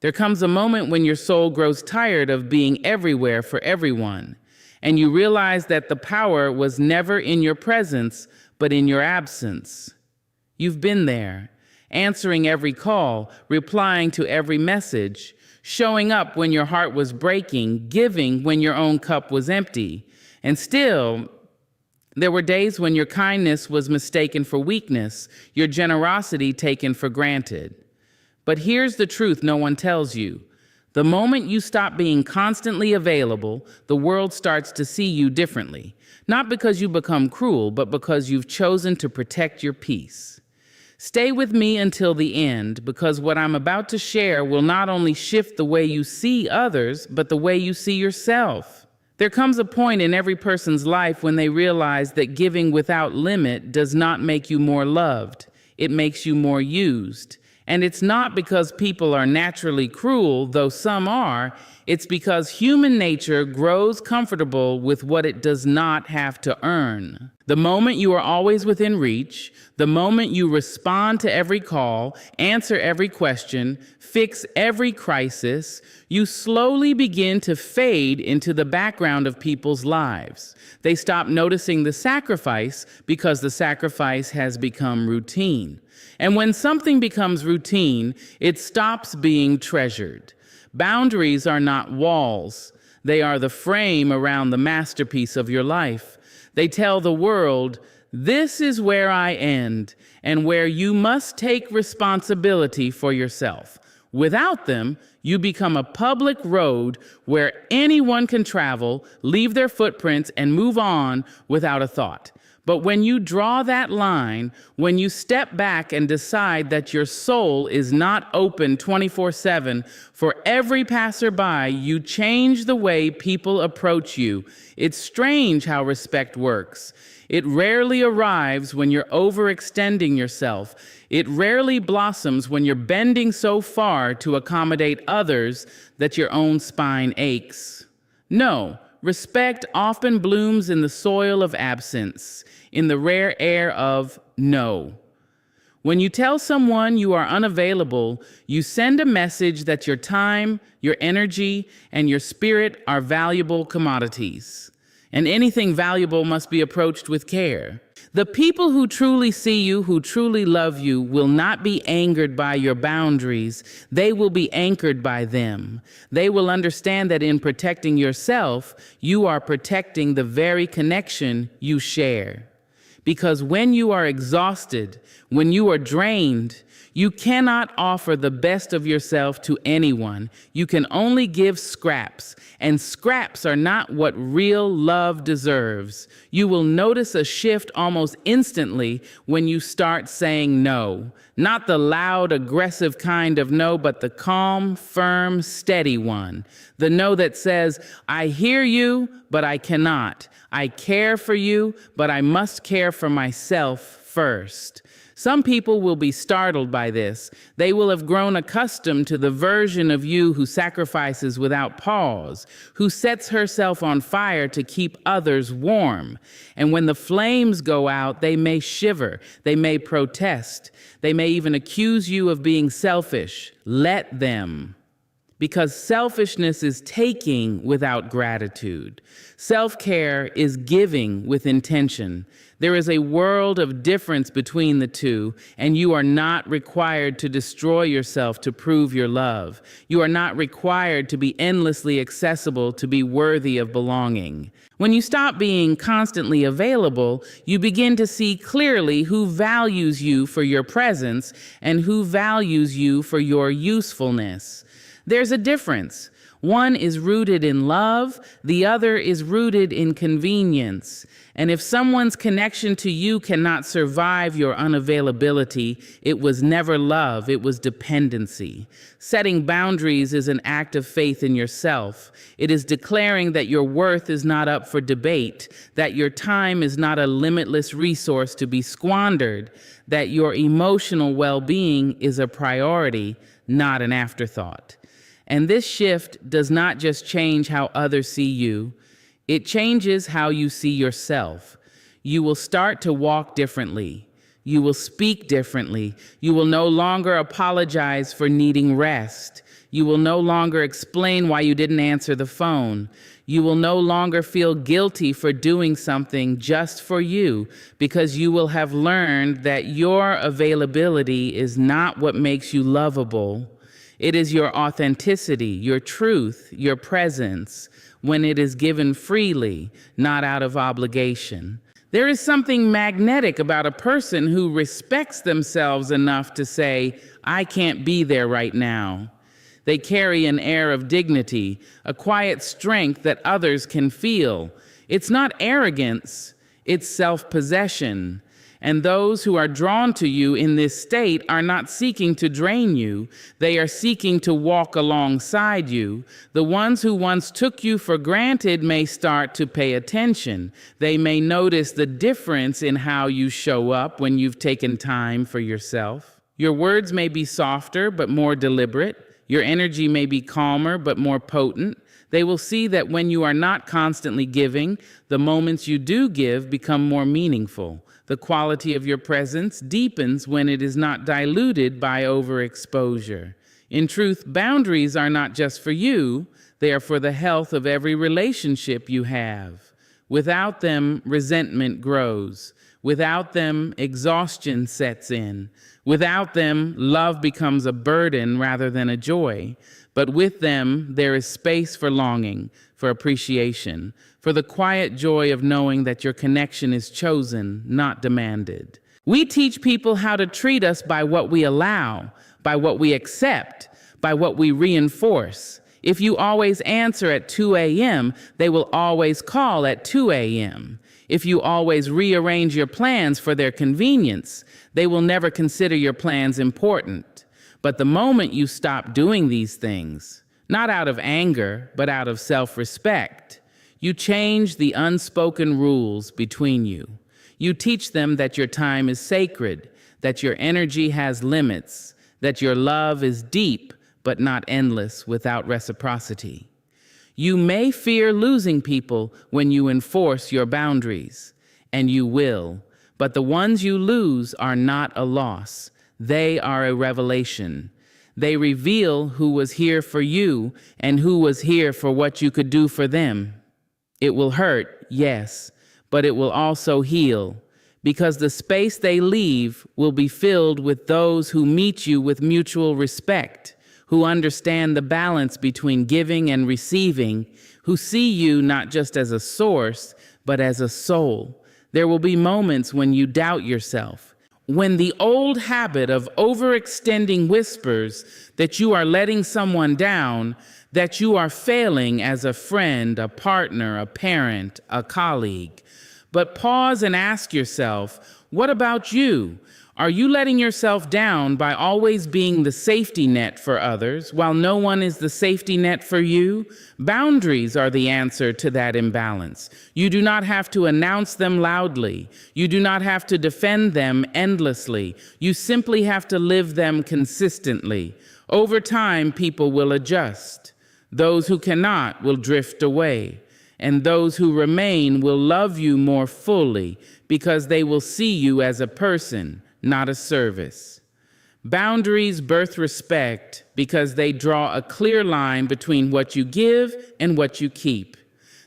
There comes a moment when your soul grows tired of being everywhere for everyone, and you realize that the power was never in your presence, but in your absence. You've been there, answering every call, replying to every message, showing up when your heart was breaking, giving when your own cup was empty. And still, there were days when your kindness was mistaken for weakness, your generosity taken for granted. But here's the truth no one tells you. The moment you stop being constantly available, the world starts to see you differently. Not because you become cruel, but because you've chosen to protect your peace. Stay with me until the end, because what I'm about to share will not only shift the way you see others, but the way you see yourself. There comes a point in every person's life when they realize that giving without limit does not make you more loved. It makes you more used. And it's not because people are naturally cruel, though some are. It's because human nature grows comfortable with what it does not have to earn. The moment you are always within reach, the moment you respond to every call, answer every question, fix every crisis, you slowly begin to fade into the background of people's lives. They stop noticing the sacrifice because the sacrifice has become routine. And when something becomes routine, it stops being treasured. Boundaries are not walls. They are the frame around the masterpiece of your life. They tell the world, this is where I end, and where you must take responsibility for yourself. Without them, you become a public road where anyone can travel, leave their footprints, and move on without a thought. But when you draw that line, when you step back and decide that your soul is not open 24/7 for every passerby, you change the way people approach you. It's strange how respect works. It rarely arrives when you're overextending yourself. It rarely blossoms when you're bending so far to accommodate others that your own spine aches. No, respect often blooms in the soil of absence, in the rare air of no. When you tell someone you are unavailable, you send a message that your time, your energy, and your spirit are valuable commodities. And anything valuable must be approached with care. The people who truly see you, who truly love you, will not be angered by your boundaries. They will be anchored by them. They will understand that in protecting yourself, you are protecting the very connection you share. Because when you are exhausted, when you are drained, you cannot offer the best of yourself to anyone. You can only give scraps, and scraps are not what real love deserves. You will notice a shift almost instantly when you start saying no. Not the loud, aggressive kind of no, but the calm, firm, steady one. The no that says, I hear you, but I cannot. I care for you, but I must care for myself first. Some people will be startled by this. They will have grown accustomed to the version of you who sacrifices without pause, who sets herself on fire to keep others warm. And when the flames go out, they may shiver, they may protest, they may even accuse you of being selfish. Let them. Because selfishness is taking without gratitude. Self-care is giving with intention. There is a world of difference between the two, and you are not required to destroy yourself to prove your love. You are not required to be endlessly accessible to be worthy of belonging. When you stop being constantly available, you begin to see clearly who values you for your presence and who values you for your usefulness. There's a difference. One is rooted in love, the other is rooted in convenience. And if someone's connection to you cannot survive your unavailability, it was never love, it was dependency. Setting boundaries is an act of faith in yourself. It is declaring that your worth is not up for debate, that your time is not a limitless resource to be squandered, that your emotional well-being is a priority, not an afterthought. And this shift does not just change how others see you, it changes how you see yourself. You will start to walk differently. You will speak differently. You will no longer apologize for needing rest. You will no longer explain why you didn't answer the phone. You will no longer feel guilty for doing something just for you, because you will have learned that your availability is not what makes you lovable. It is your authenticity, your truth, your presence, when it is given freely, not out of obligation. There is something magnetic about a person who respects themselves enough to say, I can't be there right now. They carry an air of dignity, a quiet strength that others can feel. It's not arrogance, it's self-possession. And those who are drawn to you in this state are not seeking to drain you. They are seeking to walk alongside you. The ones who once took you for granted may start to pay attention. They may notice the difference in how you show up when you've taken time for yourself. Your words may be softer but more deliberate. Your energy may be calmer but more potent. They will see that when you are not constantly giving, the moments you do give become more meaningful. The quality of your presence deepens when it is not diluted by overexposure. In truth, boundaries are not just for you, they are for the health of every relationship you have. Without them, resentment grows. Without them, exhaustion sets in. Without them, love becomes a burden rather than a joy. But with them, there is space for longing, for appreciation, for the quiet joy of knowing that your connection is chosen, not demanded. We teach people how to treat us by what we allow, by what we accept, by what we reinforce. If you always answer at 2 a.m., they will always call at 2 a.m. If you always rearrange your plans for their convenience, they will never consider your plans important. But the moment you stop doing these things, not out of anger, but out of self-respect, you change the unspoken rules between you. You teach them that your time is sacred, that your energy has limits, that your love is deep, but not endless without reciprocity. You may fear losing people when you enforce your boundaries, and you will, but the ones you lose are not a loss. They are a revelation. They reveal who was here for you and who was here for what you could do for them. It will hurt, yes, but it will also heal, because the space they leave will be filled with those who meet you with mutual respect, who understand the balance between giving and receiving, who see you not just as a source, but as a soul. There will be moments when you doubt yourself, when the old habit of overextending whispers that you are letting someone down, that you are failing as a friend, a partner, a parent, a colleague. But pause and ask yourself, what about you? Are you letting yourself down by always being the safety net for others while no one is the safety net for you? Boundaries are the answer to that imbalance. You do not have to announce them loudly. You do not have to defend them endlessly. You simply have to live them consistently. Over time, people will adjust. Those who cannot will drift away, and those who remain will love you more fully because they will see you as a person, not a service. Boundaries birth respect because they draw a clear line between what you give and what you keep.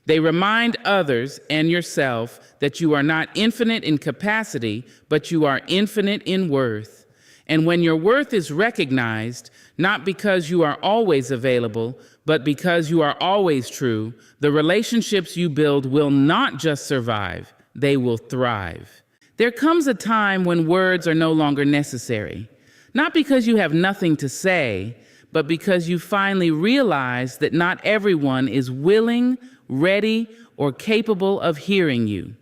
They remind others and yourself that you are not infinite in capacity, but you are infinite in worth. And when your worth is recognized, not because you are always available, but because you are always true, the relationships you build will not just survive, they will thrive. There comes a time when words are no longer necessary, not because you have nothing to say, but because you finally realize that not everyone is willing, ready, or capable of hearing you.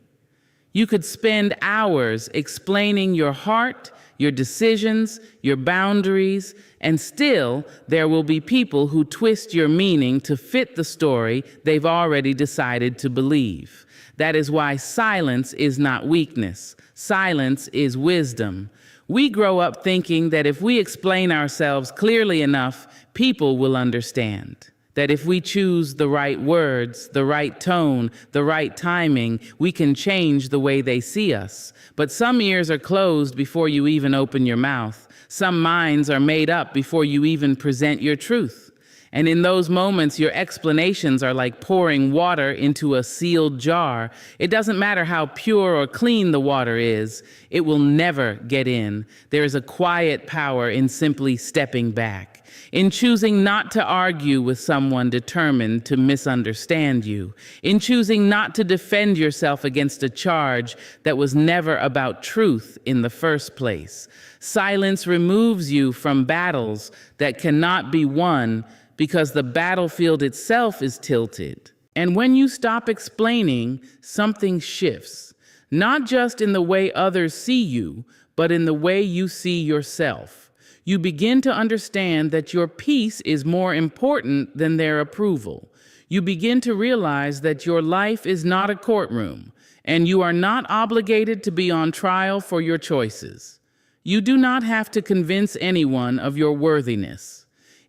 You could spend hours explaining your heart, your decisions, your boundaries, and still there will be people who twist your meaning to fit the story they've already decided to believe. That is why silence is not weakness. Silence is wisdom. We grow up thinking that if we explain ourselves clearly enough, people will understand. That if we choose the right words, the right tone, the right timing, we can change the way they see us. But some ears are closed before you even open your mouth. Some minds are made up before you even present your truth. And in those moments, your explanations are like pouring water into a sealed jar. It doesn't matter how pure or clean the water is, it will never get in. There is a quiet power in simply stepping back, in choosing not to argue with someone determined to misunderstand you, in choosing not to defend yourself against a charge that was never about truth in the first place. Silence removes you from battles that cannot be won because the battlefield itself is tilted. And when you stop explaining, something shifts, not just in the way others see you, but in the way you see yourself. You begin to understand that your peace is more important than their approval. You begin to realize that your life is not a courtroom, and you are not obligated to be on trial for your choices. You do not have to convince anyone of your worthiness.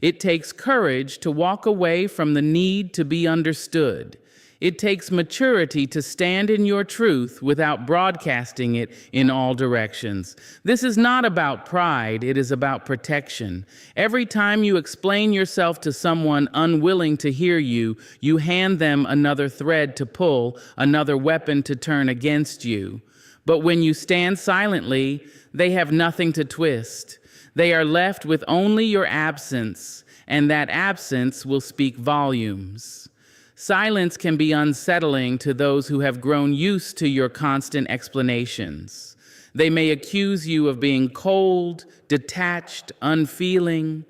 It takes courage to walk away from the need to be understood. It takes maturity to stand in your truth without broadcasting it in all directions. This is not about pride, it is about protection. Every time you explain yourself to someone unwilling to hear you, you hand them another thread to pull, another weapon to turn against you. But when you stand silently, they have nothing to twist. They are left with only your absence, and that absence will speak volumes. Silence can be unsettling to those who have grown used to your constant explanations. They may accuse you of being cold, detached, unfeeling,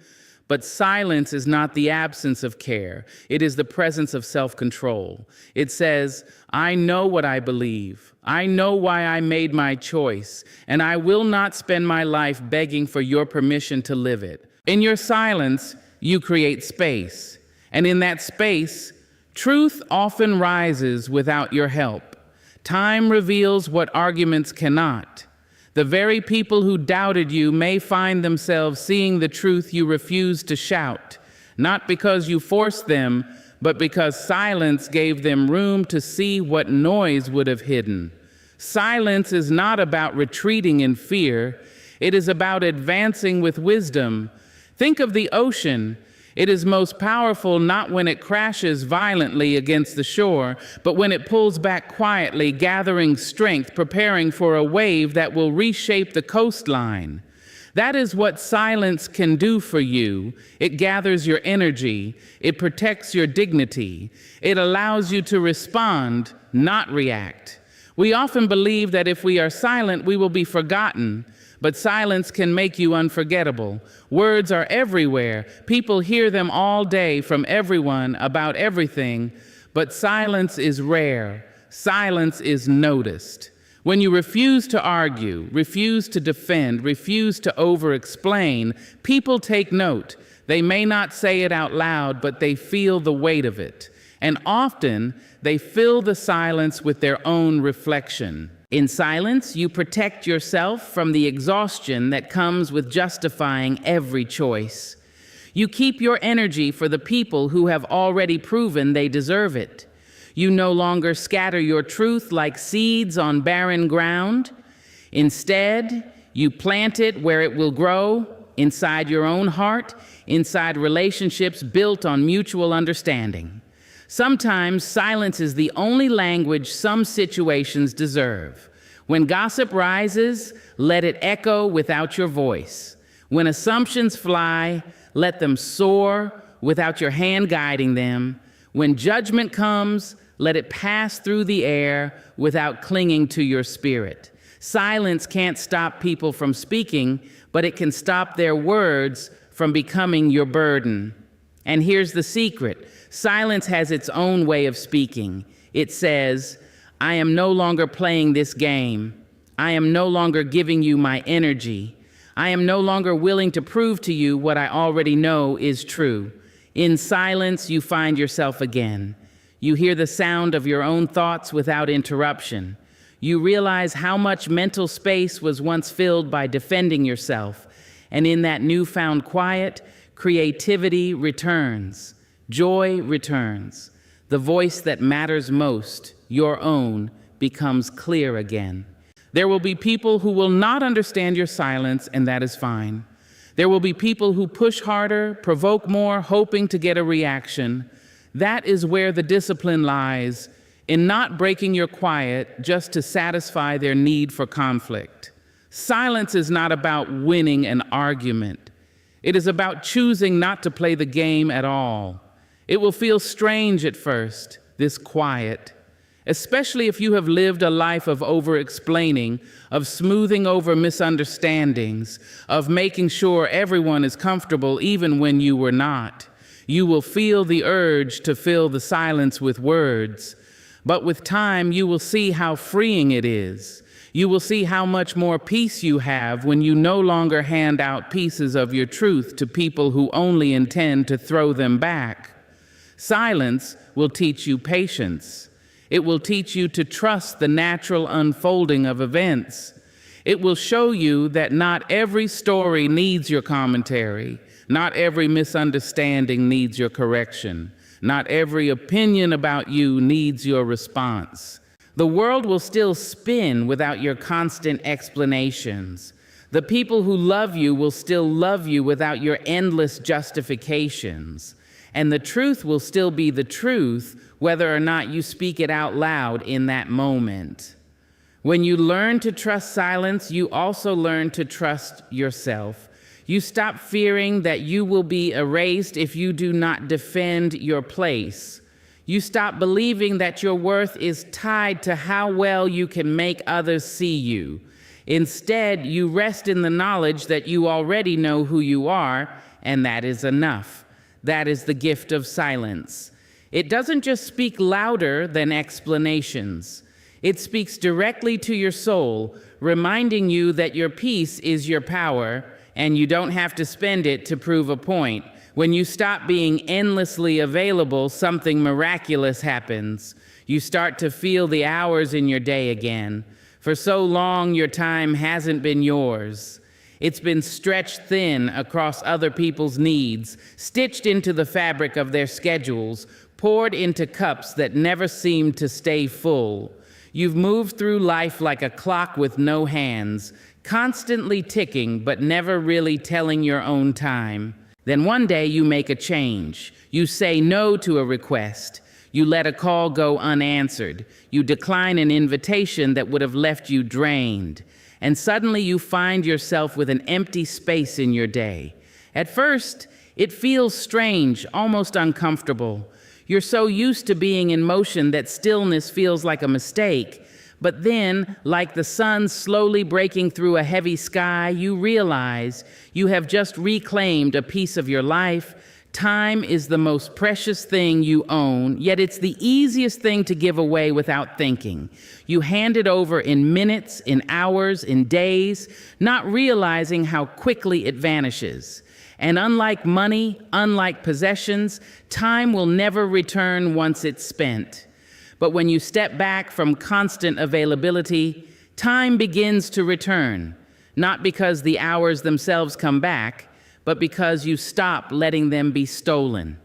but silence is not the absence of care. It is the presence of self-control. It says, I know what I believe. I know why I made my choice, and I will not spend my life begging for your permission to live it. In your silence, you create space. And in that space, truth often rises without your help. Time reveals what arguments cannot. The very people who doubted you may find themselves seeing the truth you refused to shout, not because you forced them, but because silence gave them room to see what noise would have hidden. Silence is not about retreating in fear. It is about advancing with wisdom. Think of the ocean. It is most powerful not when it crashes violently against the shore, but when it pulls back quietly, gathering strength, preparing for a wave that will reshape the coastline. That is what silence can do for you. It gathers your energy. It protects your dignity. It allows you to respond, not react. We often believe that if we are silent, we will be forgotten. But silence can make you unforgettable. Words are everywhere. People hear them all day from everyone about everything. But silence is rare. Silence is noticed. When you refuse to argue, refuse to defend, refuse to over-explain, people take note. They may not say it out loud, but they feel the weight of it. And often, they fill the silence with their own reflection. In silence, you protect yourself from the exhaustion that comes with justifying every choice. You keep your energy for the people who have already proven they deserve it. You no longer scatter your truth like seeds on barren ground. Instead, you plant it where it will grow, inside your own heart, inside relationships built on mutual understanding. Sometimes silence is the only language some situations deserve. When gossip rises, let it echo without your voice. When assumptions fly, let them soar without your hand guiding them. When judgment comes, let it pass through the air without clinging to your spirit. Silence can't stop people from speaking, but it can stop their words from becoming your burden. And here's the secret. Silence has its own way of speaking. It says, I am no longer playing this game. I am no longer giving you my energy. I am no longer willing to prove to you what I already know is true. In silence, you find yourself again. You hear the sound of your own thoughts without interruption. You realize how much mental space was once filled by defending yourself. And in that newfound quiet, creativity returns. Joy returns. The voice that matters most, your own, becomes clear again. There will be people who will not understand your silence, and that is fine. There will be people who push harder, provoke more, hoping to get a reaction. That is where the discipline lies, in not breaking your quiet just to satisfy their need for conflict. Silence is not about winning an argument. It is about choosing not to play the game at all. It will feel strange at first, this quiet, especially if you have lived a life of over-explaining, of smoothing over misunderstandings, of making sure everyone is comfortable even when you were not. You will feel the urge to fill the silence with words, but with time you will see how freeing it is. You will see how much more peace you have when you no longer hand out pieces of your truth to people who only intend to throw them back. Silence will teach you patience. It will teach you to trust the natural unfolding of events. It will show you that not every story needs your commentary. Not every misunderstanding needs your correction. Not every opinion about you needs your response. The world will still spin without your constant explanations. The people who love you will still love you without your endless justifications. And the truth will still be the truth, whether or not you speak it out loud in that moment. When you learn to trust silence, you also learn to trust yourself. You stop fearing that you will be erased if you do not defend your place. You stop believing that your worth is tied to how well you can make others see you. Instead, you rest in the knowledge that you already know who you are, and that is enough. That is the gift of silence. It doesn't just speak louder than explanations. It speaks directly to your soul, reminding you that your peace is your power, and you don't have to spend it to prove a point. When you stop being endlessly available, something miraculous happens. You start to feel the hours in your day again. For so long, your time hasn't been yours. It's been stretched thin across other people's needs, stitched into the fabric of their schedules, poured into cups that never seemed to stay full. You've moved through life like a clock with no hands, constantly ticking but never really telling your own time. Then one day you make a change. You say no to a request. You let a call go unanswered. You decline an invitation that would have left you drained. And suddenly you find yourself with an empty space in your day. At first, it feels strange, almost uncomfortable. You're so used to being in motion that stillness feels like a mistake. But then, like the sun slowly breaking through a heavy sky, you realize you have just reclaimed a piece of your life. Time is the most precious thing you own, yet it's the easiest thing to give away without thinking. You hand it over in minutes, in hours, in days, not realizing how quickly it vanishes. And unlike money, unlike possessions, time will never return once it's spent. But when you step back from constant availability, time begins to return, not because the hours themselves come back, but because you stop letting them be stolen.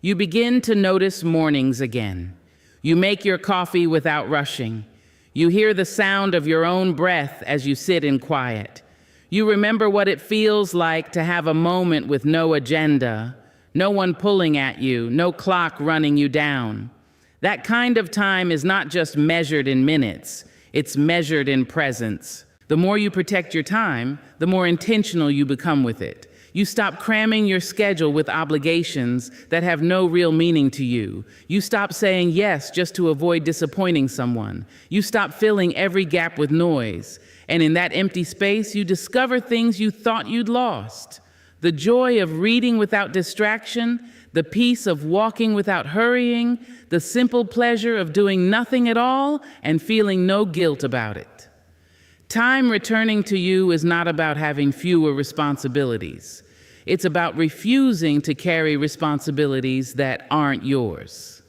You begin to notice mornings again. You make your coffee without rushing. You hear the sound of your own breath as you sit in quiet. You remember what it feels like to have a moment with no agenda, no one pulling at you, no clock running you down. That kind of time is not just measured in minutes, it's measured in presence. The more you protect your time, the more intentional you become with it. You stop cramming your schedule with obligations that have no real meaning to you. You stop saying yes just to avoid disappointing someone. You stop filling every gap with noise. And in that empty space, you discover things you thought you'd lost. The joy of reading without distraction, the peace of walking without hurrying, the simple pleasure of doing nothing at all and feeling no guilt about it. Time returning to you is not about having fewer responsibilities. It's about refusing to carry responsibilities that aren't yours.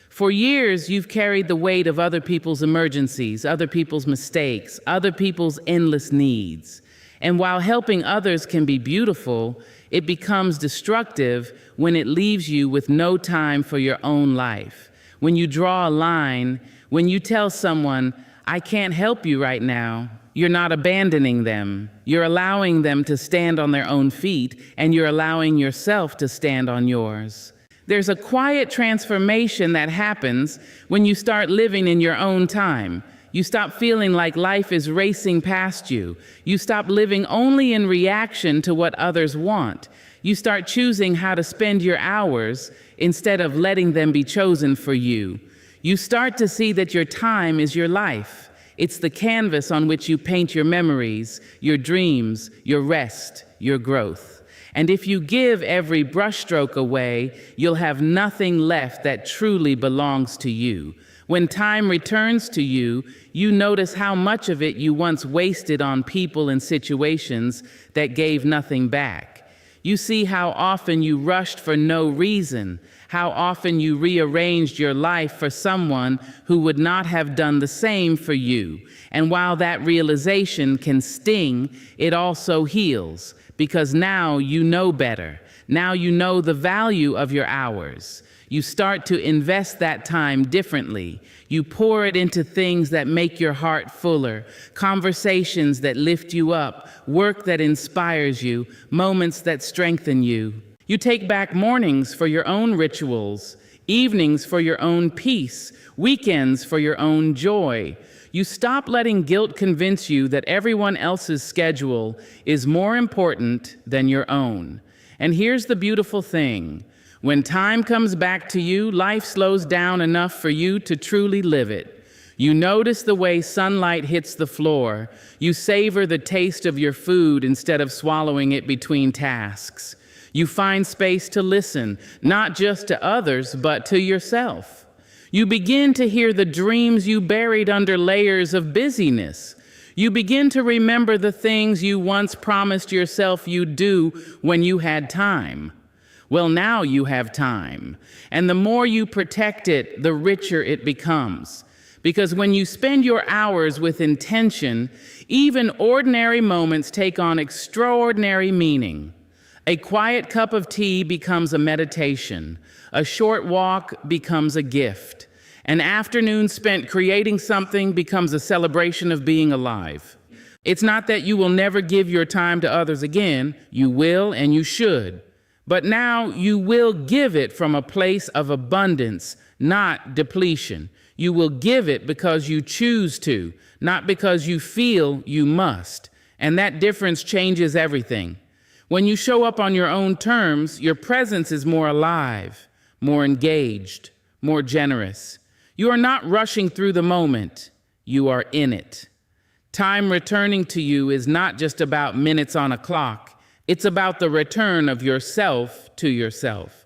For years, you've carried the weight of other people's emergencies, other people's mistakes, other people's endless needs. And while helping others can be beautiful, it becomes destructive when it leaves you with no time for your own life. When you draw a line, when you tell someone, I can't help you right now. You're not abandoning them. You're allowing them to stand on their own feet, and you're allowing yourself to stand on yours. There's a quiet transformation that happens when you start living in your own time. You stop feeling like life is racing past you. You stop living only in reaction to what others want. You start choosing how to spend your hours instead of letting them be chosen for you. You start to see that your time is your life. It's the canvas on which you paint your memories, your dreams, your rest, your growth. And if you give every brushstroke away, you'll have nothing left that truly belongs to you. When time returns to you, you notice how much of it you once wasted on people and situations that gave nothing back. You see how often you rushed for no reason, how often you rearranged your life for someone who would not have done the same for you. And while that realization can sting, it also heals, because now you know better. Now you know the value of your hours. You start to invest that time differently. You pour it into things that make your heart fuller, conversations that lift you up, work that inspires you, moments that strengthen you. You take back mornings for your own rituals, evenings for your own peace, weekends for your own joy. You stop letting guilt convince you that everyone else's schedule is more important than your own. And here's the beautiful thing. When time comes back to you, life slows down enough for you to truly live it. You notice the way sunlight hits the floor. You savor the taste of your food instead of swallowing it between tasks. You find space to listen, not just to others, but to yourself. You begin to hear the dreams you buried under layers of busyness. You begin to remember the things you once promised yourself you'd do when you had time. Well, now you have time, and the more you protect it, the richer it becomes. Because when you spend your hours with intention, even ordinary moments take on extraordinary meaning. A quiet cup of tea becomes a meditation. A short walk becomes a gift. An afternoon spent creating something becomes a celebration of being alive. It's not that you will never give your time to others again. You will and you should. But now you will give it from a place of abundance, not depletion. You will give it because you choose to, not because you feel you must. And that difference changes everything. When you show up on your own terms, your presence is more alive, more engaged, more generous. You are not rushing through the moment. You are in it. Time returning to you is not just about minutes on a clock. It's about the return of yourself to yourself.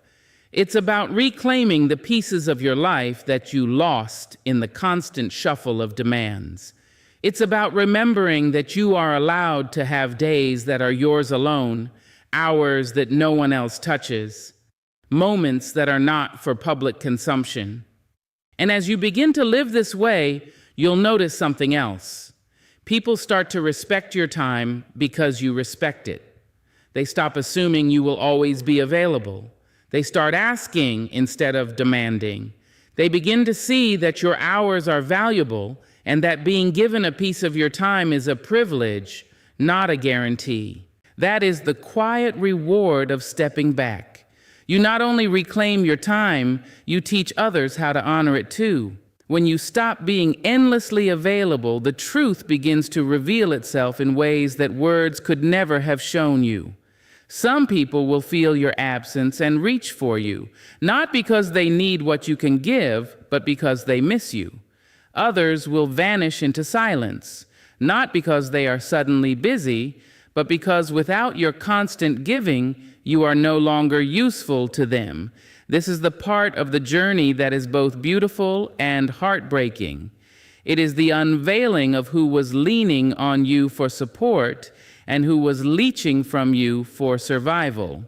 It's about reclaiming the pieces of your life that you lost in the constant shuffle of demands. It's about remembering that you are allowed to have days that are yours alone, hours that no one else touches, moments that are not for public consumption. And as you begin to live this way, you'll notice something else. People start to respect your time because you respect it. They stop assuming you will always be available. They start asking instead of demanding. They begin to see that your hours are valuable and that being given a piece of your time is a privilege, not a guarantee. That is the quiet reward of stepping back. You not only reclaim your time, you teach others how to honor it too. When you stop being endlessly available, the truth begins to reveal itself in ways that words could never have shown you. Some people will feel your absence and reach for you, not because they need what you can give, but because they miss you. Others will vanish into silence, not because they are suddenly busy, but because without your constant giving, you are no longer useful to them. This is the part of the journey that is both beautiful and heartbreaking. It is the unveiling of who was leaning on you for support and who was leeching from you for survival.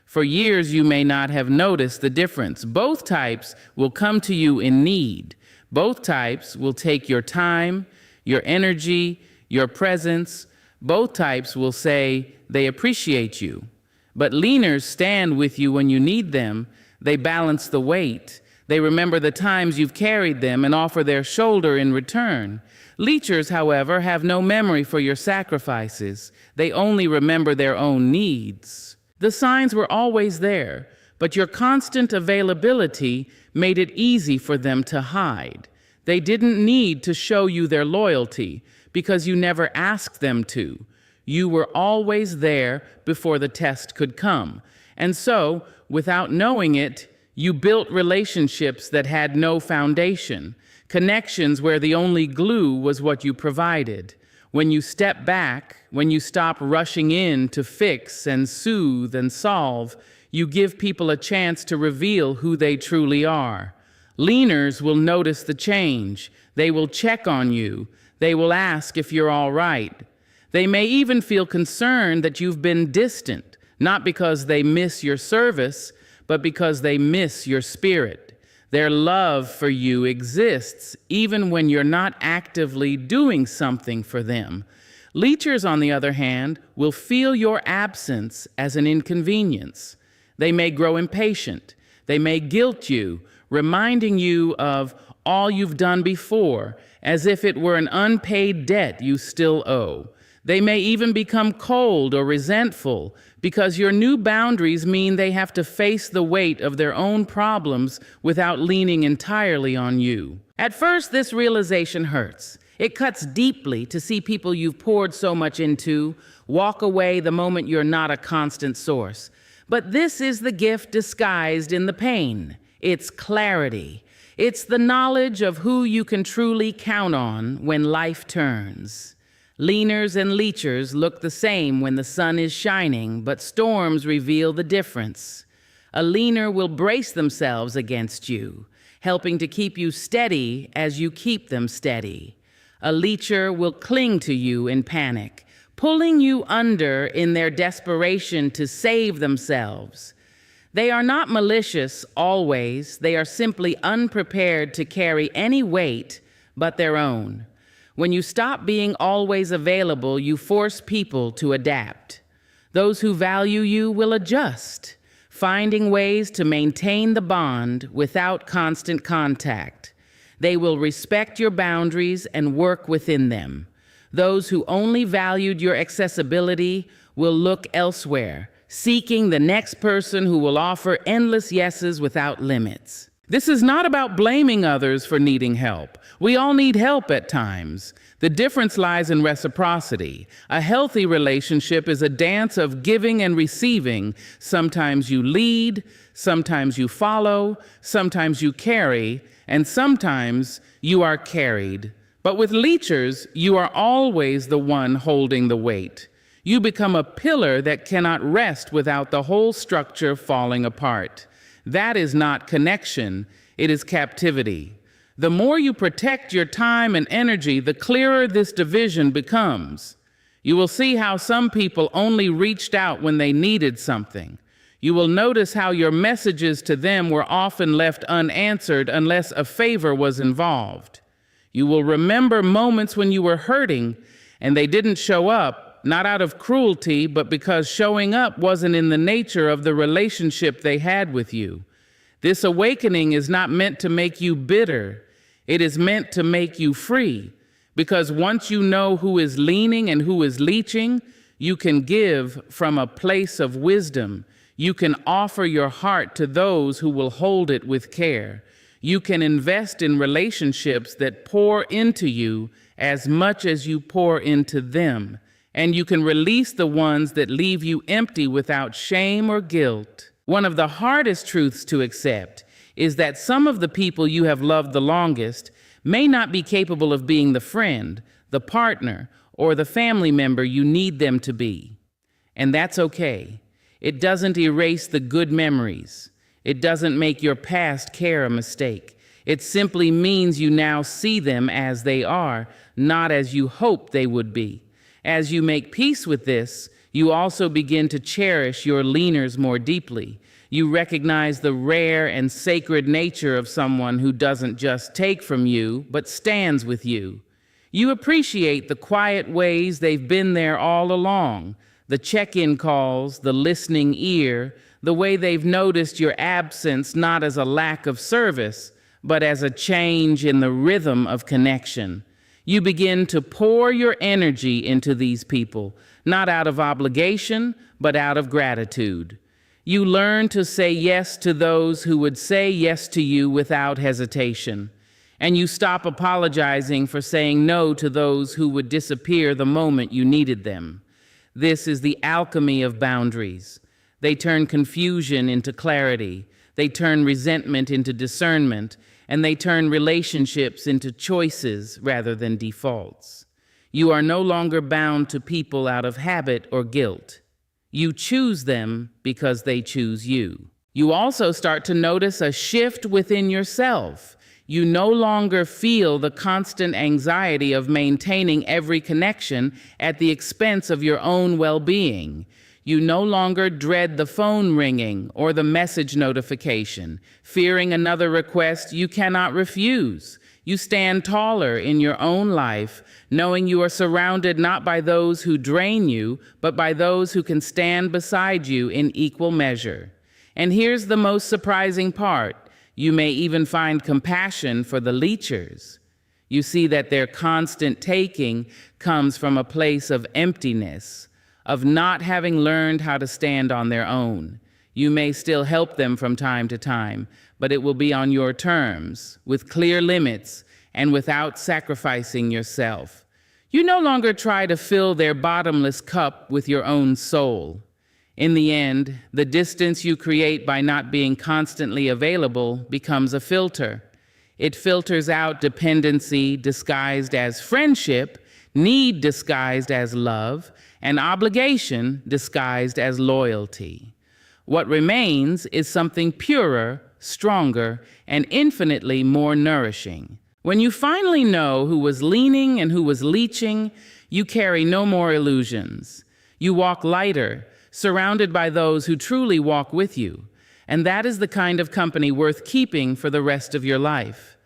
For years, you may not have noticed the difference. Both types will come to you in need. Both types will take your time, your energy, your presence. Both types will say they appreciate you. But leaners stand with you when you need them. They balance the weight. They remember the times you've carried them and offer their shoulder in return. Leechers, however, have no memory for your sacrifices. They only remember their own needs. The signs were always there, but your constant availability made it easy for them to hide. They didn't need to show you their loyalty because you never asked them to. You were always there before the test could come. And so, without knowing it, you built relationships that had no foundation, connections where the only glue was what you provided. When you step back, when you stop rushing in to fix and soothe and solve, you give people a chance to reveal who they truly are. Leaners will notice the change. They will check on you. They will ask if you're all right. They may even feel concerned that you've been distant, not because they miss your service, but because they miss your spirit. Their love for you exists even when you're not actively doing something for them. Leechers, on the other hand, will feel your absence as an inconvenience. They may grow impatient. They may guilt you, reminding you of all you've done before, as if it were an unpaid debt you still owe. They may even become cold or resentful because your new boundaries mean they have to face the weight of their own problems without leaning entirely on you. At first, this realization hurts. It cuts deeply to see people you've poured so much into walk away the moment you're not a constant source. But this is the gift disguised in the pain. It's clarity. It's the knowledge of who you can truly count on when life turns. Leaners and leechers look the same when the sun is shining, but storms reveal the difference. A leaner will brace themselves against you, helping to keep you steady as you keep them steady. A leecher will cling to you in panic, pulling you under in their desperation to save themselves. They are not malicious always. They are simply unprepared to carry any weight but their own. When you stop being always available, you force people to adapt. Those who value you will adjust, finding ways to maintain the bond without constant contact. They will respect your boundaries and work within them. Those who only valued your accessibility will look elsewhere, seeking the next person who will offer endless yeses without limits. This is not about blaming others for needing help. We all need help at times. The difference lies in reciprocity. A healthy relationship is a dance of giving and receiving. Sometimes you lead, sometimes you follow, sometimes you carry, and sometimes you are carried. But with leechers, you are always the one holding the weight. You become a pillar that cannot rest without the whole structure falling apart. That is not connection, it is captivity. The more you protect your time and energy, the clearer this division becomes. You will see how some people only reached out when they needed something. You will notice how your messages to them were often left unanswered unless a favor was involved. You will remember moments when you were hurting and they didn't show up, not out of cruelty, but because showing up wasn't in the nature of the relationship they had with you. This awakening is not meant to make you bitter. It is meant to make you free, because once you know who is leaning and who is leeching, you can give from a place of wisdom. You can offer your heart to those who will hold it with care. You can invest in relationships that pour into you as much as you pour into them, and you can release the ones that leave you empty without shame or guilt. One of the hardest truths to accept is that some of the people you have loved the longest may not be capable of being the friend, the partner, or the family member you need them to be. And that's okay. It doesn't erase the good memories. It doesn't make your past care a mistake. It simply means you now see them as they are, not as you hoped they would be. As you make peace with this, you also begin to cherish your leaners more deeply. You recognize the rare and sacred nature of someone who doesn't just take from you, but stands with you. You appreciate the quiet ways they've been there all along, the check-in calls, the listening ear, the way they've noticed your absence not as a lack of service, but as a change in the rhythm of connection. You begin to pour your energy into these people, not out of obligation, but out of gratitude. You learn to say yes to those who would say yes to you without hesitation. And you stop apologizing for saying no to those who would disappear the moment you needed them. This is the alchemy of boundaries. They turn confusion into clarity. They turn resentment into discernment. And they turn relationships into choices rather than defaults. You are no longer bound to people out of habit or guilt. You choose them because they choose you. You also start to notice a shift within yourself. You no longer feel the constant anxiety of maintaining every connection at the expense of your own well-being. You no longer dread the phone ringing or the message notification, fearing another request you cannot refuse. You stand taller in your own life, knowing you are surrounded not by those who drain you, but by those who can stand beside you in equal measure. And here's the most surprising part. You may even find compassion for the leechers. You see that their constant taking comes from a place of emptiness, of not having learned how to stand on their own. You may still help them from time to time, but it will be on your terms, with clear limits, and without sacrificing yourself. You no longer try to fill their bottomless cup with your own soul. In the end, the distance you create by not being constantly available becomes a filter. It filters out dependency disguised as friendship, need disguised as love, and obligation disguised as loyalty. What remains is something purer, stronger, and infinitely more nourishing. When you finally know who was leaning and who was leeching, you carry no more illusions. You walk lighter, surrounded by those who truly walk with you. And that is the kind of company worth keeping for the rest of your life.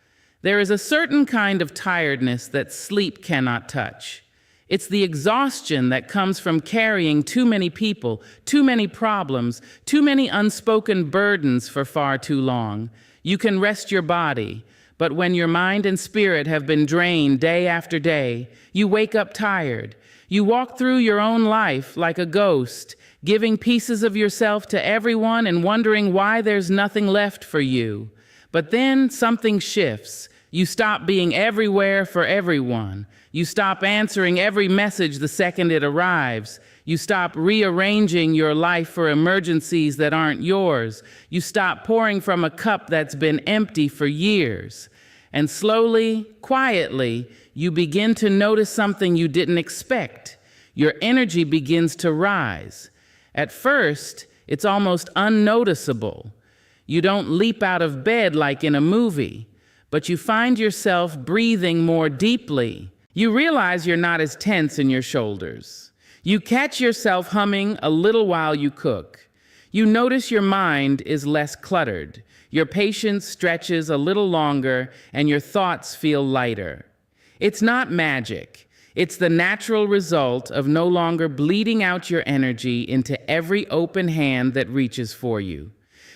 There is a certain kind of tiredness that sleep cannot touch. It's the exhaustion that comes from carrying too many people, too many problems, too many unspoken burdens for far too long. You can rest your body, but when your mind and spirit have been drained day after day, you wake up tired. You walk through your own life like a ghost, giving pieces of yourself to everyone and wondering why there's nothing left for you. But then something shifts. You stop being everywhere for everyone. You stop answering every message the second it arrives. You stop rearranging your life for emergencies that aren't yours. You stop pouring from a cup that's been empty for years. And slowly, quietly, you begin to notice something you didn't expect. Your energy begins to rise. At first, it's almost unnoticeable. You don't leap out of bed like in a movie, but you find yourself breathing more deeply. You realize you're not as tense in your shoulders. You catch yourself humming a little while you cook. You notice your mind is less cluttered. Your patience stretches a little longer, and your thoughts feel lighter. It's not magic. It's the natural result of no longer bleeding out your energy into every open hand that reaches for you.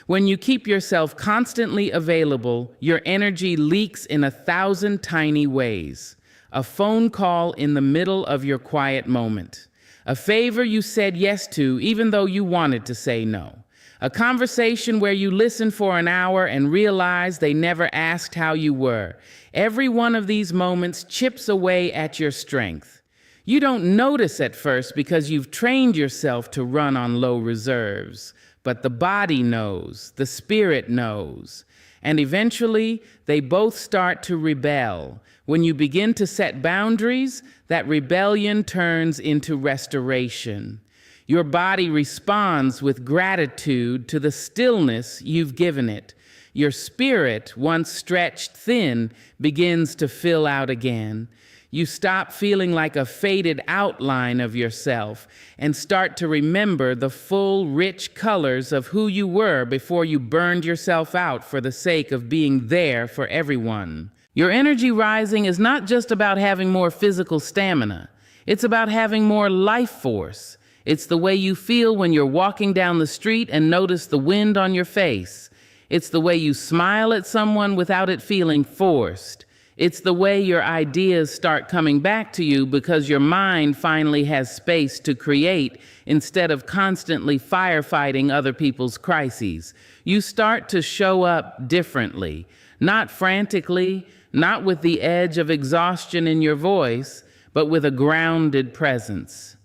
When you keep yourself constantly available, your energy leaks in 1,000 tiny ways. A phone call in the middle of your quiet moment. A favor you said yes to even though you wanted to say no. A conversation where you listened for an hour and realized they never asked how you were. Every one of these moments chips away at your strength. You don't notice at first because you've trained yourself to run on low reserves. But the body knows, the spirit knows. And eventually, they both start to rebel. When you begin to set boundaries, that rebellion turns into restoration. Your body responds with gratitude to the stillness you've given it. Your spirit, once stretched thin, begins to fill out again. You stop feeling like a faded outline of yourself and start to remember the full, rich colors of who you were before you burned yourself out for the sake of being there for everyone. Your energy rising is not just about having more physical stamina. It's about having more life force. It's the way you feel when you're walking down the street and notice the wind on your face. It's the way you smile at someone without it feeling forced. It's the way your ideas start coming back to you because your mind finally has space to create instead of constantly firefighting other people's crises. You start to show up differently, not frantically, not with the edge of exhaustion in your voice, but with a grounded presence.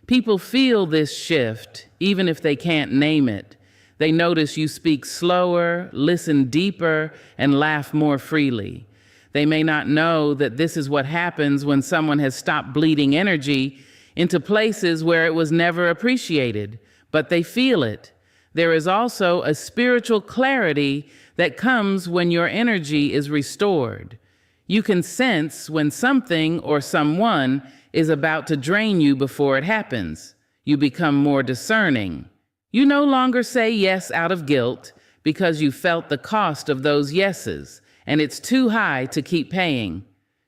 People feel this shift, even if they can't name it. They notice you speak slower, listen deeper, and laugh more freely. They may not know that this is what happens when someone has stopped bleeding energy into places where it was never appreciated, but they feel it. There is also a spiritual clarity that comes when your energy is restored. You can sense when something or someone is about to drain you before it happens. You become more discerning. You no longer say yes out of guilt because you felt the cost of those yeses, and it's too high to keep paying.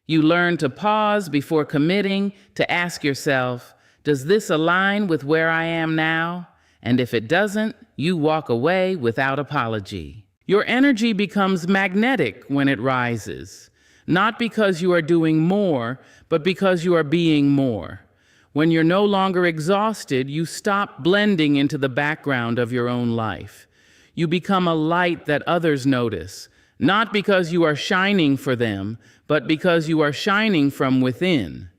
You learn to pause before committing, to ask yourself, does this align with where I am now? And if it doesn't, you walk away without apology. Your energy becomes magnetic when it rises, not because you are doing more, but because you are being more. When you're no longer exhausted, you stop blending into the background of your own life. You become a light that others notice, not because you are shining for them, but because you are shining from within.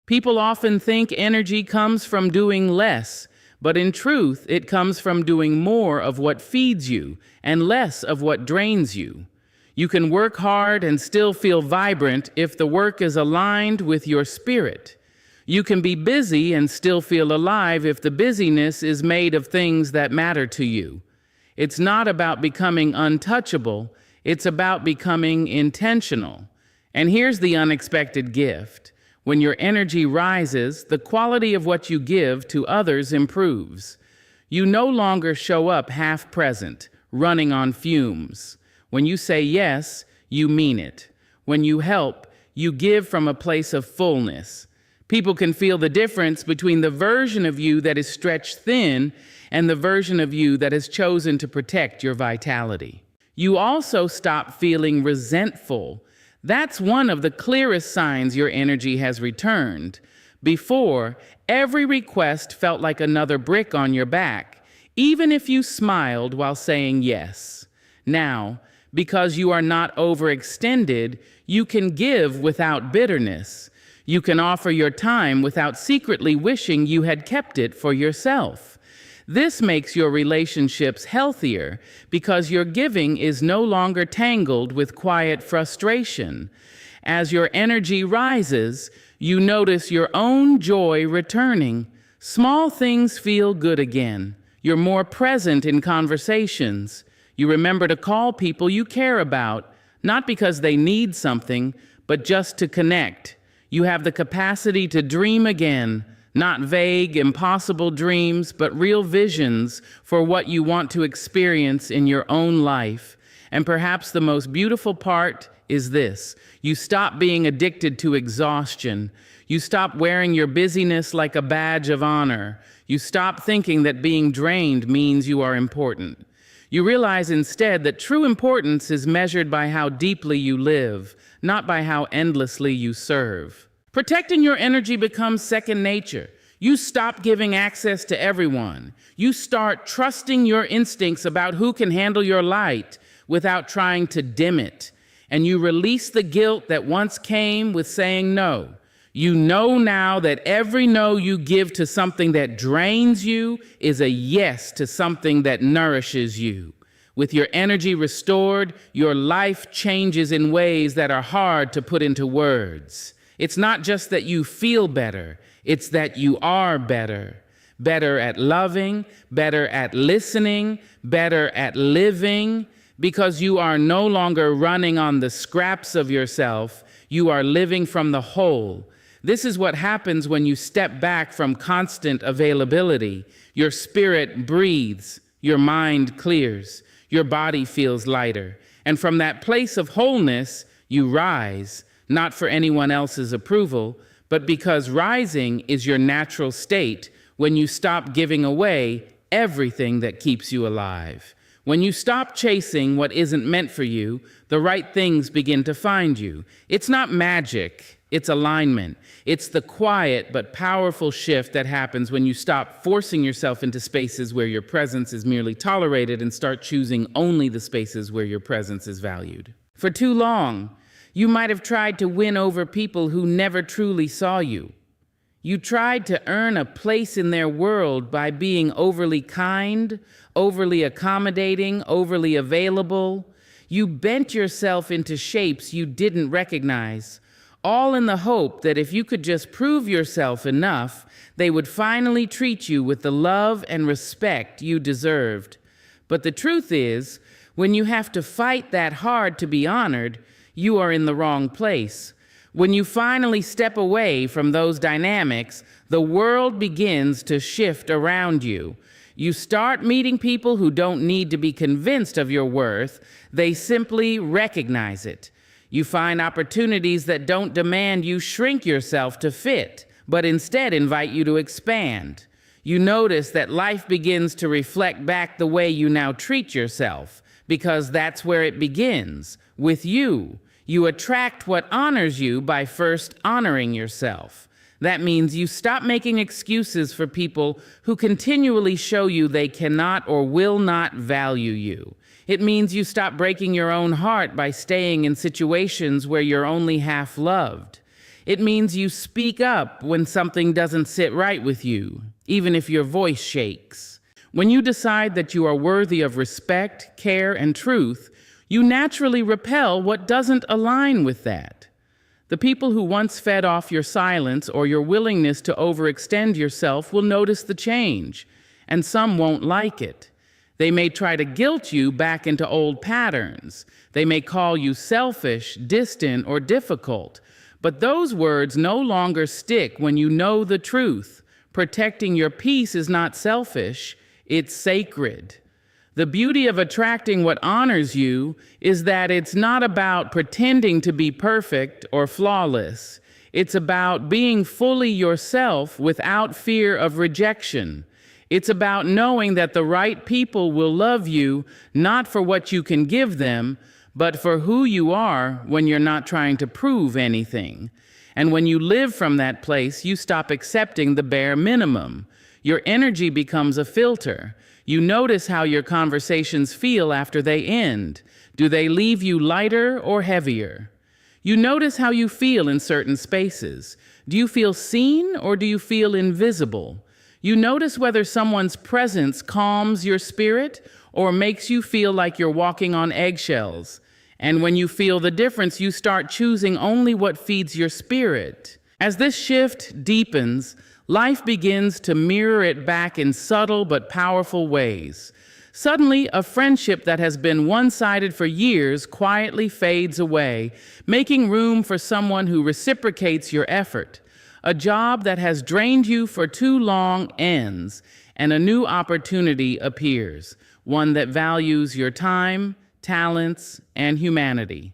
People often think energy comes from doing less, but in truth, it comes from doing more of what feeds you and less of what drains you. You can work hard and still feel vibrant if the work is aligned with your spirit. You can be busy and still feel alive if the busyness is made of things that matter to you. It's not about becoming untouchable. It's about becoming intentional. And here's the unexpected gift. When your energy rises, the quality of what you give to others improves. You no longer show up half present, running on fumes. When you say yes, you mean it. When you help, you give from a place of fullness. People can feel the difference between the version of you that is stretched thin and the version of you that has chosen to protect your vitality. You also stop feeling resentful. That's one of the clearest signs your energy has returned. Before, every request felt like another brick on your back, even if you smiled while saying yes. Now, because you are not overextended, you can give without bitterness. You can offer your time without secretly wishing you had kept it for yourself. This makes your relationships healthier because your giving is no longer tangled with quiet frustration. As your energy rises, you notice your own joy returning. Small things feel good again. You're more present in conversations. You remember to call people you care about, not because they need something, but just to connect. You have the capacity to dream again. Not vague, impossible dreams, but real visions for what you want to experience in your own life. And perhaps the most beautiful part is this. You stop being addicted to exhaustion. You stop wearing your busyness like a badge of honor. You stop thinking that being drained means you are important. You realize instead that true importance is measured by how deeply you live, not by how endlessly you serve. Protecting your energy becomes second nature. You stop giving access to everyone. You start trusting your instincts about who can handle your light without trying to dim it. And you release the guilt that once came with saying no. You know now that every no you give to something that drains you is a yes to something that nourishes you. With your energy restored, your life changes in ways that are hard to put into words. It's not just that you feel better, it's that you are better. Better at loving, better at listening, better at living, because you are no longer running on the scraps of yourself, you are living from the whole. This is what happens when you step back from constant availability. Your spirit breathes, your mind clears, your body feels lighter. And from that place of wholeness, you rise. Not for anyone else's approval, but because rising is your natural state when you stop giving away everything that keeps you alive. When you stop chasing what isn't meant for you, the right things begin to find you. It's not magic, it's alignment. It's the quiet but powerful shift that happens when you stop forcing yourself into spaces where your presence is merely tolerated and start choosing only the spaces where your presence is valued. For too long, you might have tried to win over people who never truly saw you. You tried to earn a place in their world by being overly kind, overly accommodating, overly available. You bent yourself into shapes you didn't recognize, all in the hope that if you could just prove yourself enough, they would finally treat you with the love and respect you deserved. But the truth is, when you have to fight that hard to be honored, you are in the wrong place. When you finally step away from those dynamics, the world begins to shift around you. You start meeting people who don't need to be convinced of your worth, they simply recognize it. You find opportunities that don't demand you shrink yourself to fit, but instead invite you to expand. You notice that life begins to reflect back the way you now treat yourself, because that's where it begins, with you. You attract what honors you by first honoring yourself. That means you stop making excuses for people who continually show you they cannot or will not value you. It means you stop breaking your own heart by staying in situations where you're only half loved. It means you speak up when something doesn't sit right with you, even if your voice shakes. When you decide that you are worthy of respect, care, and truth, you naturally repel what doesn't align with that. The people who once fed off your silence or your willingness to overextend yourself will notice the change, and some won't like it. They may try to guilt you back into old patterns. They may call you selfish, distant, or difficult. But those words no longer stick when you know the truth. Protecting your peace is not selfish, it's sacred. The beauty of attracting what honors you is that it's not about pretending to be perfect or flawless. It's about being fully yourself without fear of rejection. It's about knowing that the right people will love you not for what you can give them, but for who you are when you're not trying to prove anything. And when you live from that place, you stop accepting the bare minimum. Your energy becomes a filter. You notice how your conversations feel after they end. Do they leave you lighter or heavier? You notice how you feel in certain spaces. Do you feel seen or do you feel invisible? You notice whether someone's presence calms your spirit or makes you feel like you're walking on eggshells. And when you feel the difference, you start choosing only what feeds your spirit. As this shift deepens, life begins to mirror it back in subtle but powerful ways. Suddenly, a friendship that has been one-sided for years quietly fades away, making room for someone who reciprocates your effort. A job that has drained you for too long ends, and a new opportunity appears, one that values your time, talents, and humanity.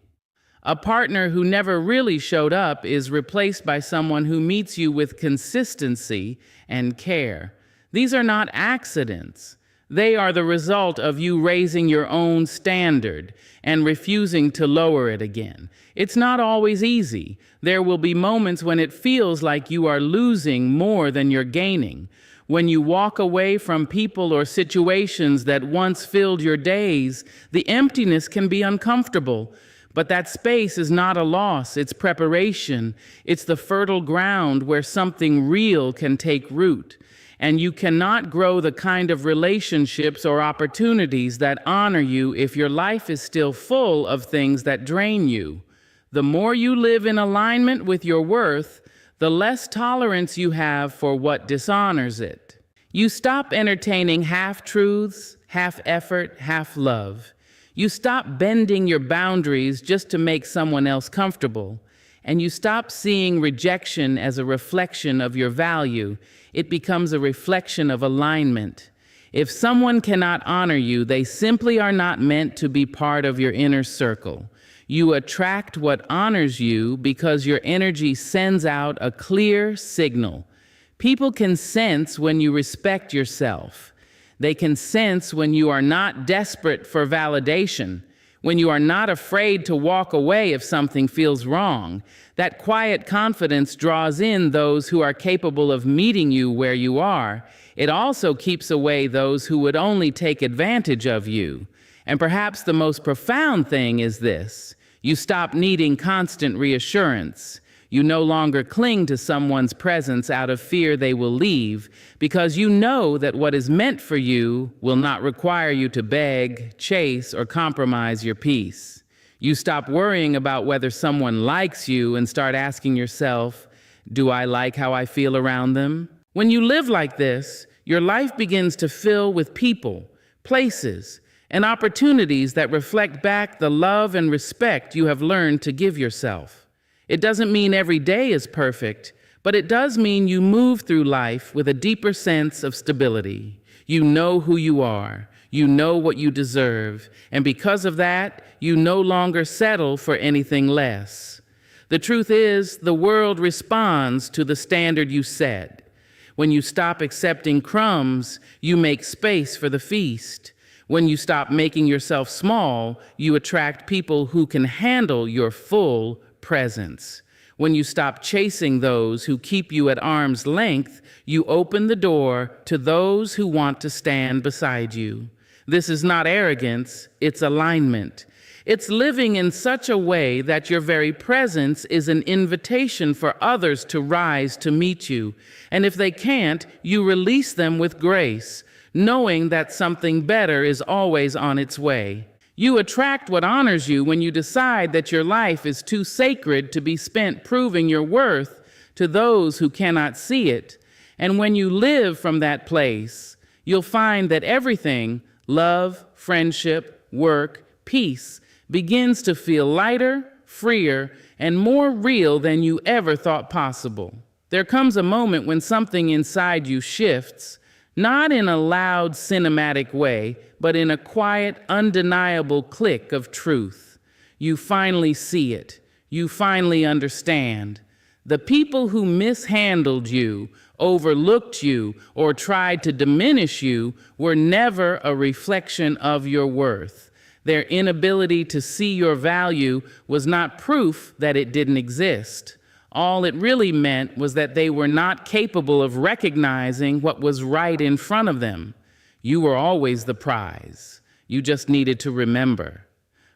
A partner who never really showed up is replaced by someone who meets you with consistency and care. These are not accidents. They are the result of you raising your own standard and refusing to lower it again. It's not always easy. There will be moments when it feels like you are losing more than you're gaining. When you walk away from people or situations that once filled your days, the emptiness can be uncomfortable. But that space is not a loss, it's preparation. It's the fertile ground where something real can take root. And you cannot grow the kind of relationships or opportunities that honor you if your life is still full of things that drain you. The more you live in alignment with your worth, the less tolerance you have for what dishonors it. You stop entertaining half-truths, half-effort, half-love. You stop bending your boundaries just to make someone else comfortable. And you stop seeing rejection as a reflection of your value. It becomes a reflection of alignment. If someone cannot honor you, they simply are not meant to be part of your inner circle. You attract what honors you because your energy sends out a clear signal. People can sense when you respect yourself. They can sense when you are not desperate for validation, when you are not afraid to walk away if something feels wrong. That quiet confidence draws in those who are capable of meeting you where you are. It also keeps away those who would only take advantage of you. And perhaps the most profound thing is this: you stop needing constant reassurance. You no longer cling to someone's presence out of fear they will leave, because you know that what is meant for you will not require you to beg, chase, or compromise your peace. You stop worrying about whether someone likes you and start asking yourself, do I like how I feel around them? When you live like this, your life begins to fill with people, places, and opportunities that reflect back the love and respect you have learned to give yourself. It doesn't mean every day is perfect, but it does mean you move through life with a deeper sense of stability. You know who you are, you know what you deserve, and because of that, you no longer settle for anything less. The truth is, the world responds to the standard you set. When you stop accepting crumbs, you make space for the feast. When you stop making yourself small, you attract people who can handle your full presence. When you stop chasing those who keep you at arm's length, you open the door to those who want to stand beside you. This is not arrogance, it's alignment. It's living in such a way that your very presence is an invitation for others to rise to meet you. And if they can't, you release them with grace, knowing that something better is always on its way. You attract what honors you when you decide that your life is too sacred to be spent proving your worth to those who cannot see it. And when you live from that place, you'll find that everything, love, friendship, work, peace, begins to feel lighter, freer, and more real than you ever thought possible. There comes a moment when something inside you shifts, not in a loud cinematic way, but in a quiet, undeniable click of truth. You finally see it. You finally understand. The people who mishandled you, overlooked you, or tried to diminish you were never a reflection of your worth. Their inability to see your value was not proof that it didn't exist. All it really meant was that they were not capable of recognizing what was right in front of them. You were always the prize. You just needed to remember.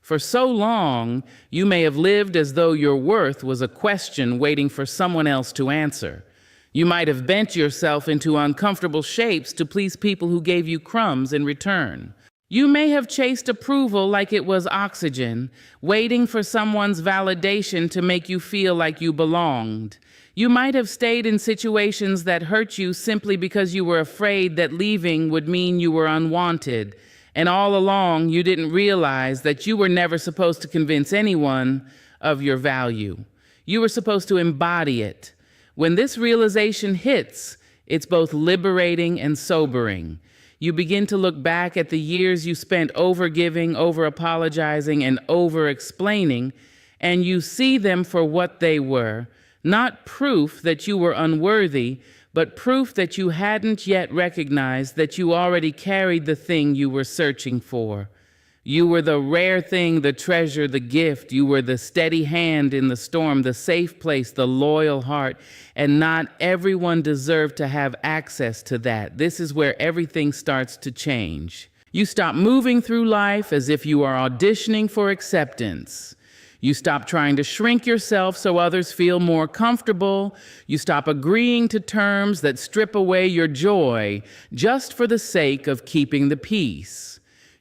For so long, you may have lived as though your worth was a question waiting for someone else to answer. You might have bent yourself into uncomfortable shapes to please people who gave you crumbs in return. You may have chased approval like it was oxygen, waiting for someone's validation to make you feel like you belonged. You might have stayed in situations that hurt you simply because you were afraid that leaving would mean you were unwanted. And all along, you didn't realize that you were never supposed to convince anyone of your value. You were supposed to embody it. When this realization hits, it's both liberating and sobering. You begin to look back at the years you spent over-giving, over-apologizing, and over-explaining, and you see them for what they were, not proof that you were unworthy, but proof that you hadn't yet recognized that you already carried the thing you were searching for. You were the rare thing, the treasure, the gift. You were the steady hand in the storm, the safe place, the loyal heart. And not everyone deserved to have access to that. This is where everything starts to change. You stop moving through life as if you are auditioning for acceptance. You stop trying to shrink yourself so others feel more comfortable. You stop agreeing to terms that strip away your joy just for the sake of keeping the peace.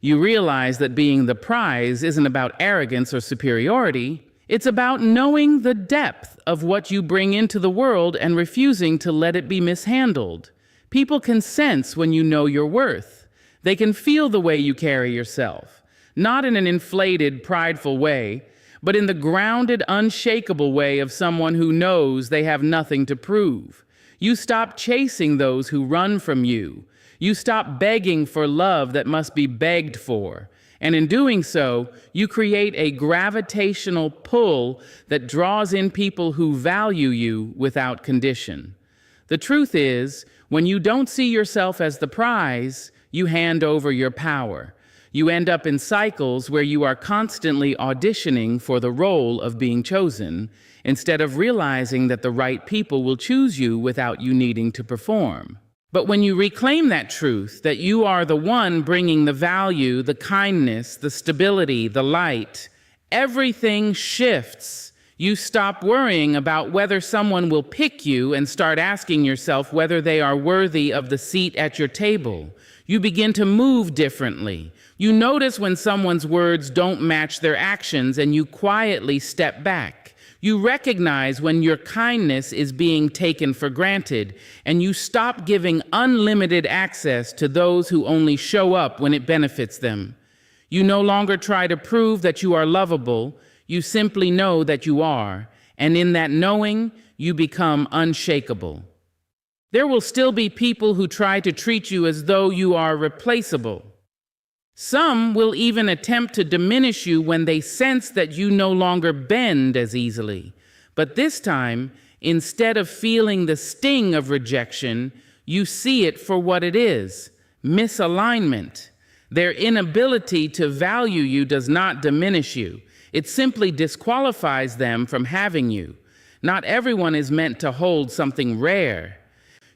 You realize that being the prize isn't about arrogance or superiority. It's about knowing the depth of what you bring into the world and refusing to let it be mishandled. People can sense when you know your worth. They can feel the way you carry yourself, not in an inflated, prideful way, but in the grounded, unshakable way of someone who knows they have nothing to prove. You stop chasing those who run from you. You stop begging for love that must be begged for. And in doing so, you create a gravitational pull that draws in people who value you without condition. The truth is, when you don't see yourself as the prize, you hand over your power. You end up in cycles where you are constantly auditioning for the role of being chosen, instead of realizing that the right people will choose you without you needing to perform. But when you reclaim that truth, that you are the one bringing the value, the kindness, the stability, the light, everything shifts. You stop worrying about whether someone will pick you and start asking yourself whether they are worthy of the seat at your table. You begin to move differently. You notice when someone's words don't match their actions and you quietly step back. You recognize when your kindness is being taken for granted, and you stop giving unlimited access to those who only show up when it benefits them. You no longer try to prove that you are lovable, you simply know that you are, and in that knowing, you become unshakable. There will still be people who try to treat you as though you are replaceable. Some will even attempt to diminish you when they sense that you no longer bend as easily. But this time, instead of feeling the sting of rejection, you see it for what it is: misalignment. Their inability to value you does not diminish you. It simply disqualifies them from having you. Not everyone is meant to hold something rare.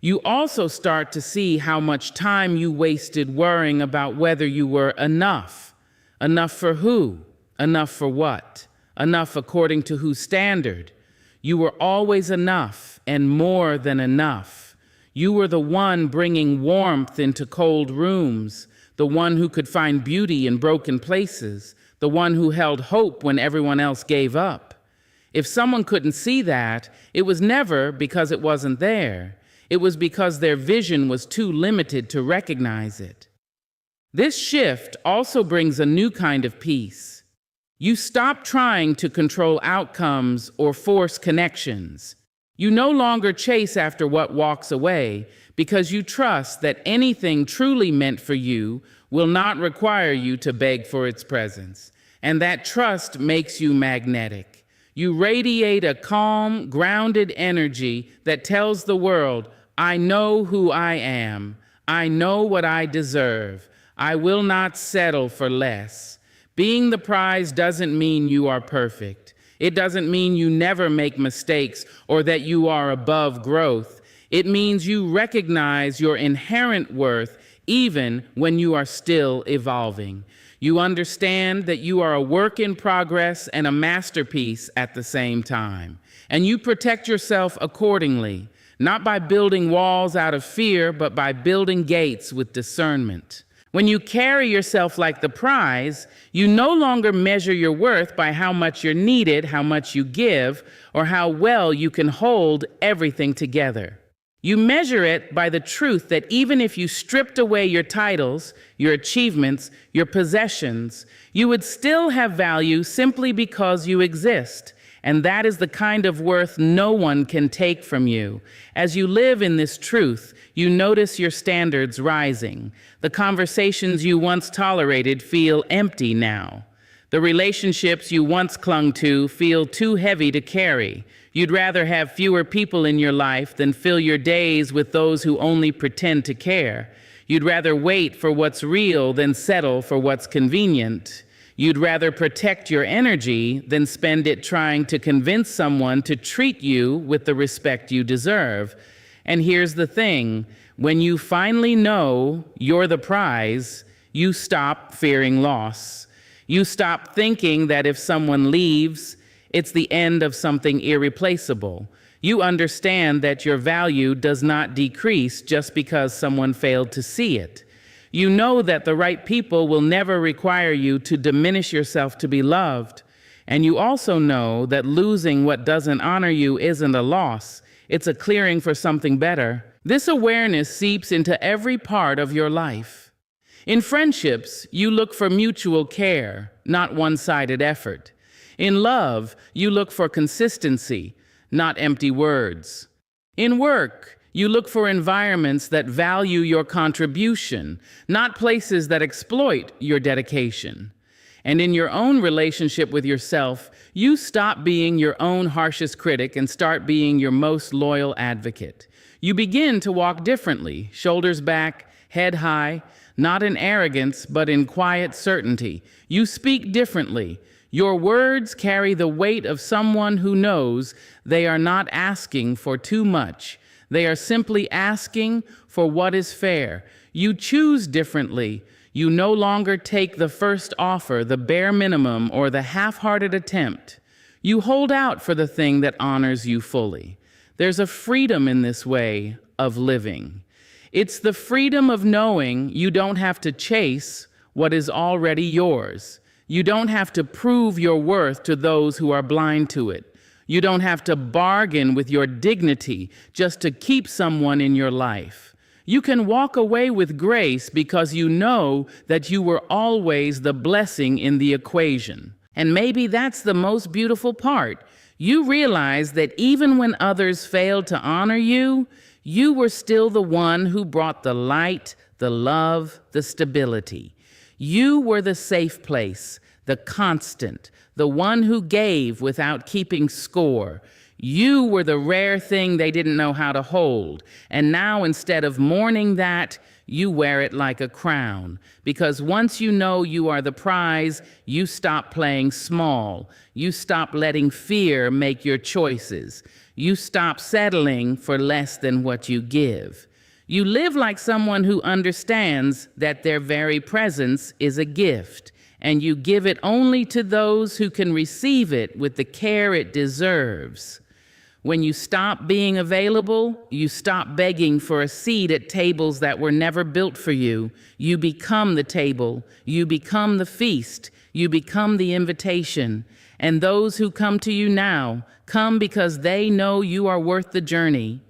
You also start to see how much time you wasted worrying about whether you were enough. Enough for who? Enough for what? Enough according to whose standard? You were always enough and more than enough. You were the one bringing warmth into cold rooms, the one who could find beauty in broken places, the one who held hope when everyone else gave up. If someone couldn't see that, it was never because it wasn't there. It was because their vision was too limited to recognize it. This shift also brings a new kind of peace. You stop trying to control outcomes or force connections. You no longer chase after what walks away because you trust that anything truly meant for you will not require you to beg for its presence. And that trust makes you magnetic. You radiate a calm, grounded energy that tells the world, I know who I am. I know what I deserve. I will not settle for less. Being the prize doesn't mean you are perfect. It doesn't mean you never make mistakes or that you are above growth. It means you recognize your inherent worth even when you are still evolving. You understand that you are a work in progress and a masterpiece at the same time. And you protect yourself accordingly, not by building walls out of fear, but by building gates with discernment. When you carry yourself like the prize, you no longer measure your worth by how much you're needed, how much you give, or how well you can hold everything together. You measure it by the truth that even if you stripped away your titles, your achievements, your possessions, you would still have value simply because you exist. And that is the kind of worth no one can take from you. As you live in this truth, you notice your standards rising. The conversations you once tolerated feel empty now. The relationships you once clung to feel too heavy to carry. You'd rather have fewer people in your life than fill your days with those who only pretend to care. You'd rather wait for what's real than settle for what's convenient. You'd rather protect your energy than spend it trying to convince someone to treat you with the respect you deserve. And here's the thing, when you finally know you're the prize, you stop fearing loss. You stop thinking that if someone leaves, it's the end of something irreplaceable. You understand that your value does not decrease just because someone failed to see it. You know that the right people will never require you to diminish yourself to be loved. And you also know that losing what doesn't honor you isn't a loss. It's a clearing for something better. This awareness seeps into every part of your life. In friendships, you look for mutual care, not one-sided effort. In love, you look for consistency, not empty words. In work, you look for environments that value your contribution, not places that exploit your dedication. And in your own relationship with yourself, you stop being your own harshest critic and start being your most loyal advocate. You begin to walk differently, shoulders back, head high, not in arrogance, but in quiet certainty. You speak differently. Your words carry the weight of someone who knows they are not asking for too much. They are simply asking for what is fair. You choose differently. You no longer take the first offer, the bare minimum, or the half-hearted attempt. You hold out for the thing that honors you fully. There's a freedom in this way of living. It's the freedom of knowing you don't have to chase what is already yours. You don't have to prove your worth to those who are blind to it. You don't have to bargain with your dignity just to keep someone in your life. You can walk away with grace because you know that you were always the blessing in the equation. And maybe that's the most beautiful part. You realize that even when others failed to honor you, you were still the one who brought the light, the love, the stability. You were the safe place, the constant, the one who gave without keeping score. You were the rare thing they didn't know how to hold. And now, instead of mourning that, you wear it like a crown. Because once you know you are the prize, you stop playing small. You stop letting fear make your choices. You stop settling for less than what you give. You live like someone who understands that their very presence is a gift, and you give it only to those who can receive it with the care it deserves. When you stop being available, you stop begging for a seat at tables that were never built for you. You become the table. You become the feast. You become the invitation. And those who come to you now come because they know you are worth the journey.